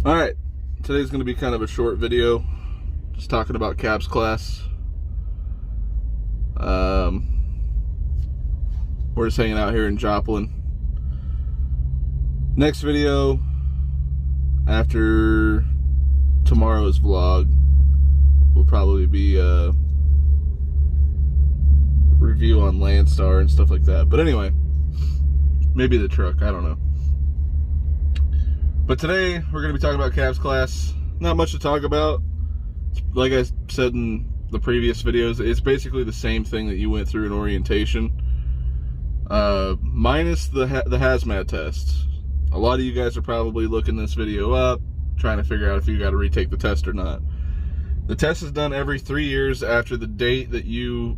Alright, today's going to be kind of a short video, just talking about cabs class. We're just hanging out here in Joplin. Next video, after tomorrow's vlog, will probably be a review on Landstar and stuff like that. But anyway, maybe the truck, I don't know. But today, we're going to be talking about cabs class. Not much to talk about. Like I said in the previous videos, it's basically the same thing that you went through in orientation. Minus the hazmat tests. A lot of you guys are probably looking this video up, trying to figure out if you got to retake the test or not. The test is done every 3 years after the date that you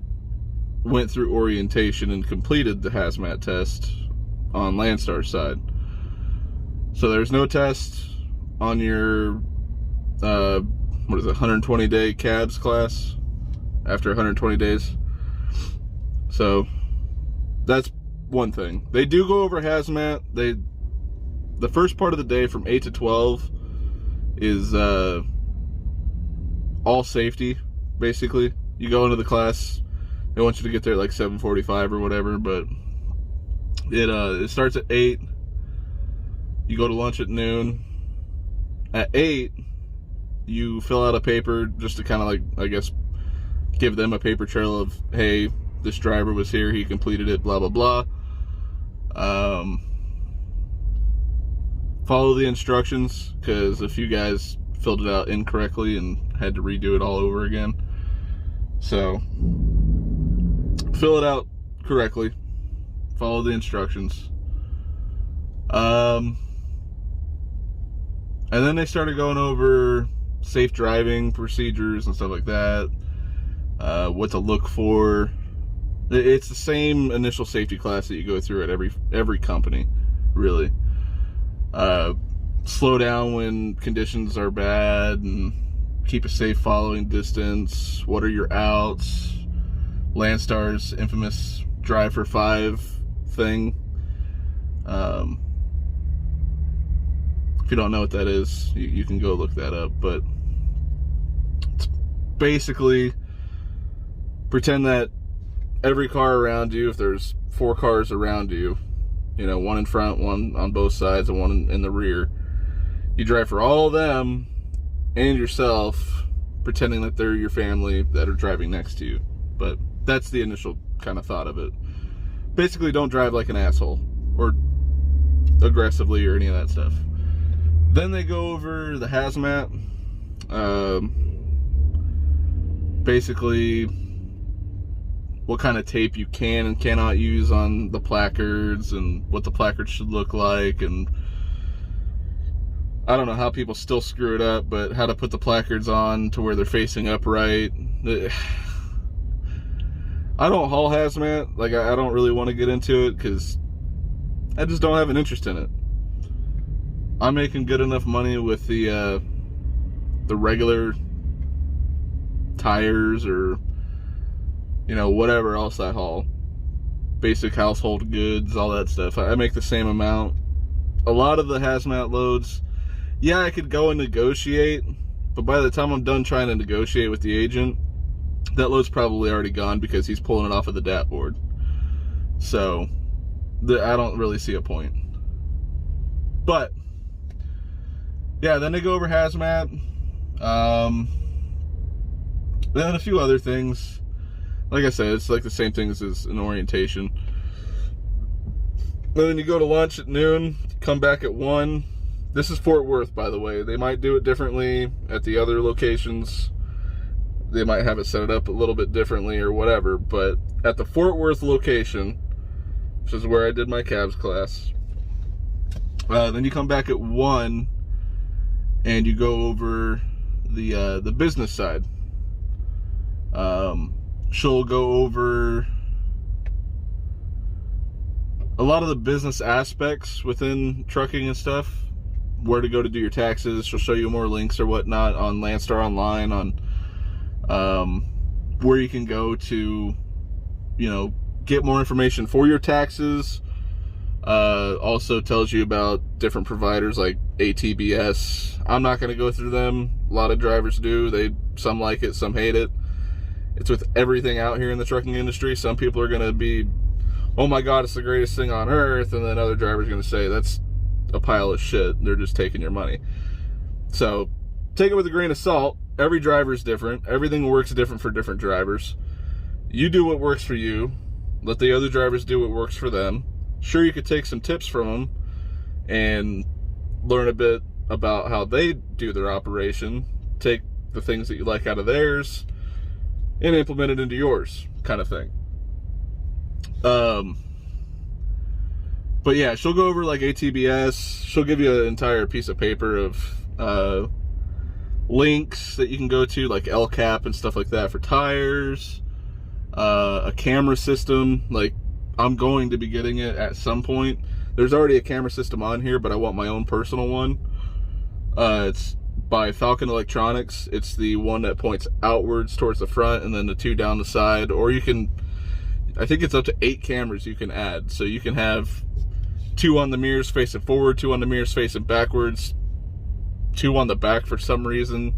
went through orientation and completed the hazmat test on Landstar's side. So there's no test on your, 120-day cabs class after 120 days. So that's one thing. They do go over hazmat. The first part of the day from 8 to 12 is all safety, basically. You go into the class, they want you to get there at like 7:45 or whatever, but it starts at 8. You go to lunch at noon. At 8, you fill out a paper just to kind of, like, I guess, give them a paper trail of, hey, this driver was here, he completed it, blah, blah, blah. Follow the instructions, because a few guys filled it out incorrectly and had to redo it all over again. So, fill it out correctly. Follow the instructions. And then they started going over safe driving procedures and stuff like that. What to look for. It's the same initial safety class that you go through at every company, really. Slow down when conditions are bad and keep a safe following distance. What are your outs? Landstar's infamous drive for 5 thing. If you don't know what that is, you can go look that up. But it's basically pretend that every car around you, if there's 4 cars around you, you know, one in front, one on both sides, and one in the rear, you drive for all of them and yourself, pretending that they're your family that are driving next to you. But that's the initial kind of thought of it. Basically, don't drive like an asshole or aggressively or any of that stuff. Then they go over the hazmat. Basically, what kind of tape you can and cannot use on the placards and what the placards should look like. And I don't know how people still screw it up, but how to put the placards on to where they're facing upright. I don't haul hazmat. Like, I don't really want to get into it because I just don't have an interest in it. I'm making good enough money with the regular tires or, you know, whatever else I haul. Basic household goods, all that stuff. I make the same amount. A lot of the hazmat loads, yeah, I could go and negotiate, but by the time I'm done trying to negotiate with the agent, that load's probably already gone because he's pulling it off of the DAT board. So, I don't really see a point. But, yeah, then they go over hazmat. Then a few other things. Like I said, it's like the same things as an orientation. And then you go to lunch at noon, come back at 1. This is Fort Worth, by the way. They might do it differently at the other locations. They might have it set up a little bit differently or whatever. But at the Fort Worth location, which is where I did my cabs class, then you come back at 1 and you go over the business side. She'll go over a lot of the business aspects within trucking and stuff, where to go to do your taxes. She'll show you more links or whatnot on Landstar Online on where you can go to, you know, get more information for your taxes, Also tells you about different providers like ATBS. I'm not going to go through them. A lot of drivers do. Some like it, some hate it. It's with everything out here in the trucking industry. Some people are going to be, oh my God, it's the greatest thing on earth. And then other drivers are going to say, that's a pile of shit. They're just taking your money. So take it with a grain of salt. Every driver is different. Everything works different for different drivers. You do what works for you. Let the other drivers do what works for them. Sure, you could take some tips from them and learn a bit about how they do their operation. Take the things that you like out of theirs and implement it into yours, kind of thing. But yeah, she'll go over like ATBS. She'll give you an entire piece of paper of links that you can go to, like LCAP and stuff like that for tires. A camera system, like I'm going to be getting it at some point. There's already a camera system on here, but I want my own personal one. It's by Falcon Electronics. It's the one that points outwards towards the front and then the 2 down the side. Or you can, I think it's up to 8 cameras you can add. So you can have 2 on the mirrors facing forward, 2 on the mirrors facing backwards, 2 on the back for some reason,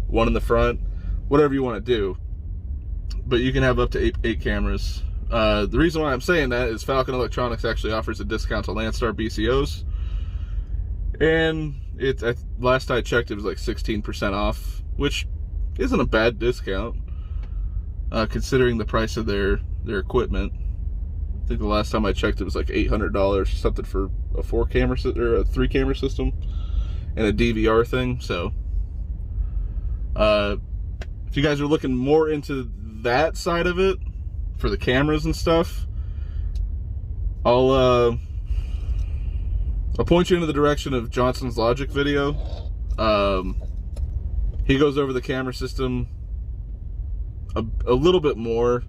1 in the front, whatever you want to do. But you can have up to 8 cameras. The reason why I'm saying that is Falcon Electronics actually offers a discount to Landstar BCOs. And last I checked, it was like 16% off, which isn't a bad discount, considering the price of their equipment. I think the last time I checked, it was like $800, something for a 4-camera or a 3-camera system and a DVR thing. So, if you guys are looking more into that side of it for the cameras and stuff, I'll point you into the direction of Johnson's Logic video. He goes over the camera system a little bit more.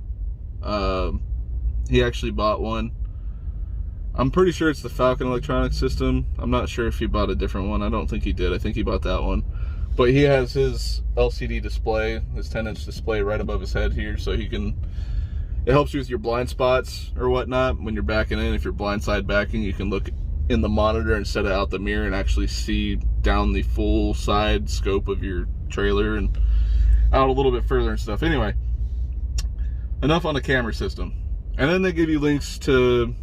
He actually bought one. I'm pretty sure it's the Falcon Electronics system. I'm not sure if he bought a different one. I don't think he did. I think he bought that one. But he has his LCD display, his 10-inch display right above his head here, so he can, it helps you with your blind spots or whatnot. When you're backing in, if you're blindside backing, you can look in the monitor instead of out the mirror and actually see down the full side scope of your trailer and out a little bit further and stuff. Anyway, enough on the camera system. And then they give you links to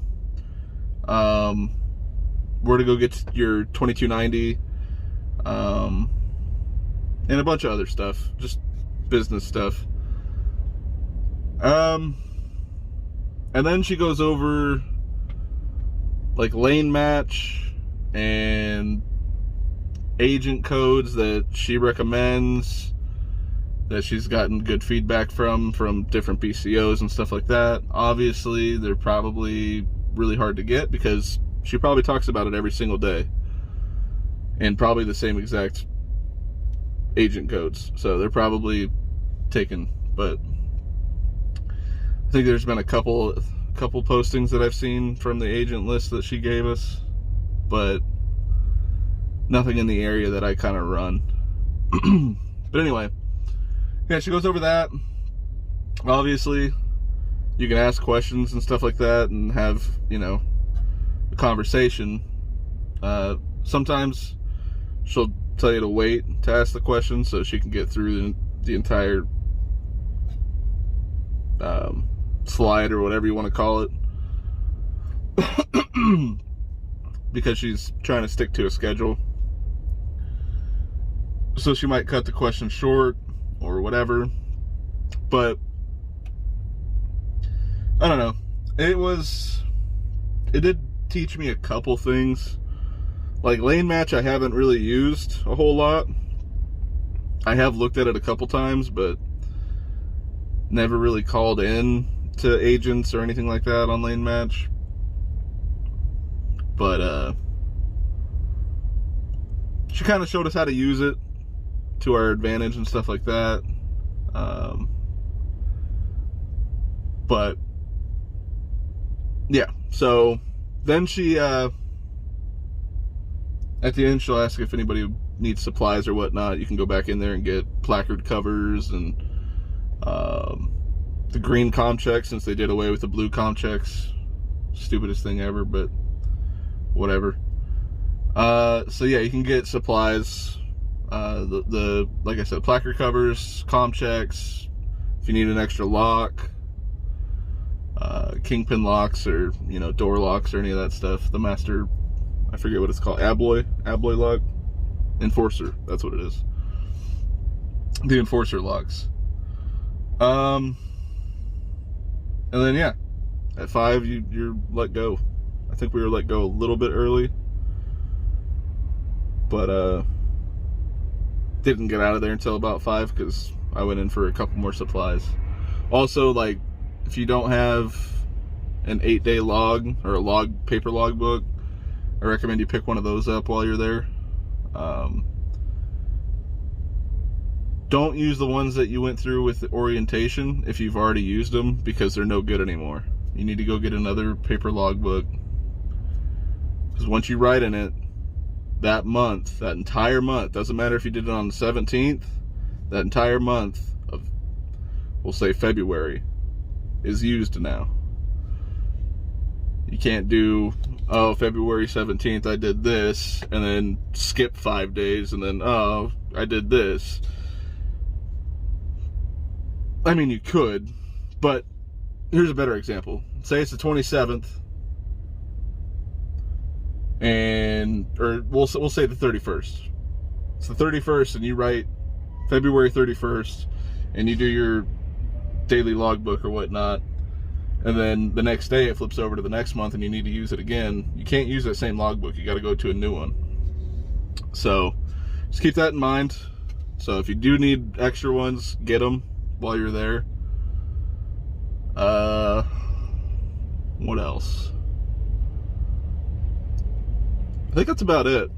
where to go get your 2290, and a bunch of other stuff, just business stuff. And then she goes over like lane match and agent codes that she recommends, that she's gotten good feedback from different BCOs and stuff like that. Obviously, they're probably really hard to get because she probably talks about it every single day, and probably the same exact agent codes, so they're probably taken. But I think there's been a couple postings that I've seen from the agent list that she gave us, but nothing in the area that I kind of run. But anyway, yeah, she goes over that. Obviously, you can ask questions and stuff like that and have, you know, a conversation. Sometimes she'll tell you to wait to ask the question so she can get through the entire slide or whatever you want to call it, because she's trying to stick to a schedule. So she might cut the question short or whatever. But I don't know. It did teach me a couple things. Like lane match, I haven't really used a whole lot. I have looked at it a couple times, but never really called in to agents or anything like that on lane match. But she kind of showed us how to use it to our advantage and stuff like that. But yeah, so then she at the end she'll ask if anybody needs supplies or whatnot. You can go back in there and get placard covers and the green comm checks, since they did away with the blue comm checks. Stupidest thing ever, but whatever. So yeah, you can get supplies. The like I said, placard covers, comm checks. If you need an extra lock, kingpin locks, or door locks, or any of that stuff. The master, I forget what it's called, abloy lock, enforcer. That's what it is. The enforcer locks. And then yeah, at 5 you're let go. I think we were let go a little bit early, but didn't get out of there until about 5 because I went in for a couple more supplies. Also, like, if you don't have an 8-day log or a paper log book, I recommend you pick one of those up while you're there. Don't use the ones that you went through with the orientation if you've already used them, because they're no good anymore. You need to go get another paper log book, because once you write in it, that month, that entire month, doesn't matter if you did it on the 17th, that entire month of, we'll say February, is used now. You can't do, oh, February 17th I did this, and then skip 5 days, and then, oh, I did this. I mean, you could, but here's a better example. Say it's the 27th, or we'll say the 31st. It's the 31st, and you write February 31st, and you do your daily logbook or whatnot, and then the next day it flips over to the next month, and you need to use it again. You can't use that same logbook. You got to go to a new one. So just keep that in mind. So if you do need extra ones, get them while you're there. What else? I think that's about it.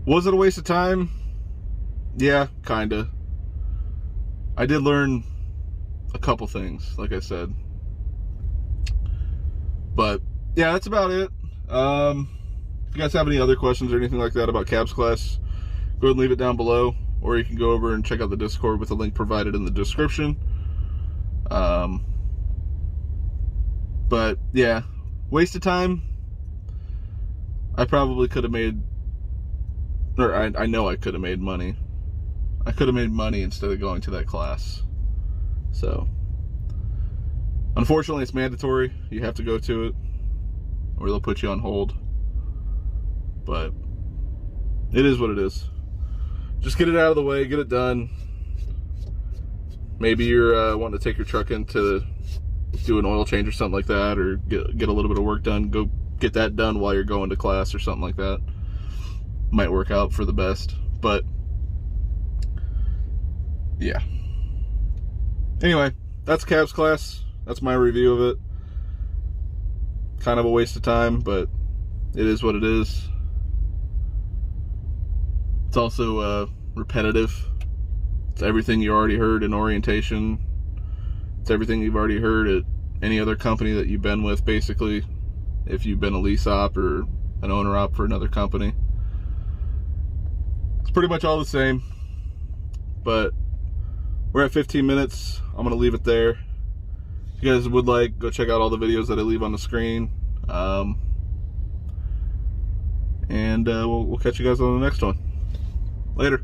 Was it a waste of time? Yeah, kinda. I did learn a couple things, like I said. But yeah, that's about it. If you guys have any other questions or anything like that about cabs class, go ahead and leave it down below, or you can go over and check out the Discord with the link provided in the description. But yeah, waste of time. I probably could have made, or I know I could have made money. I could have made money instead of going to that class. So, unfortunately, it's mandatory. You have to go to it, or they'll put you on hold. But it is what it is. Just get it out of the way, get it done. Maybe you're wanting to take your truck in to do an oil change or something like that, or get a little bit of work done. Go get that done while you're going to class or something like that. Might work out for the best. But yeah. Anyway, that's cabs class. That's my review of it. Kind of a waste of time, but it is what it is. It's also repetitive. It's everything you already heard in orientation. It's everything you've already heard at any other company that you've been with, basically, if you've been a lease op or an owner op for another company. It's pretty much all the same. But we're at 15 minutes. I'm going to leave it there. If you guys would like, go check out all the videos that I leave on the screen. And we'll catch you guys on the next one. Later.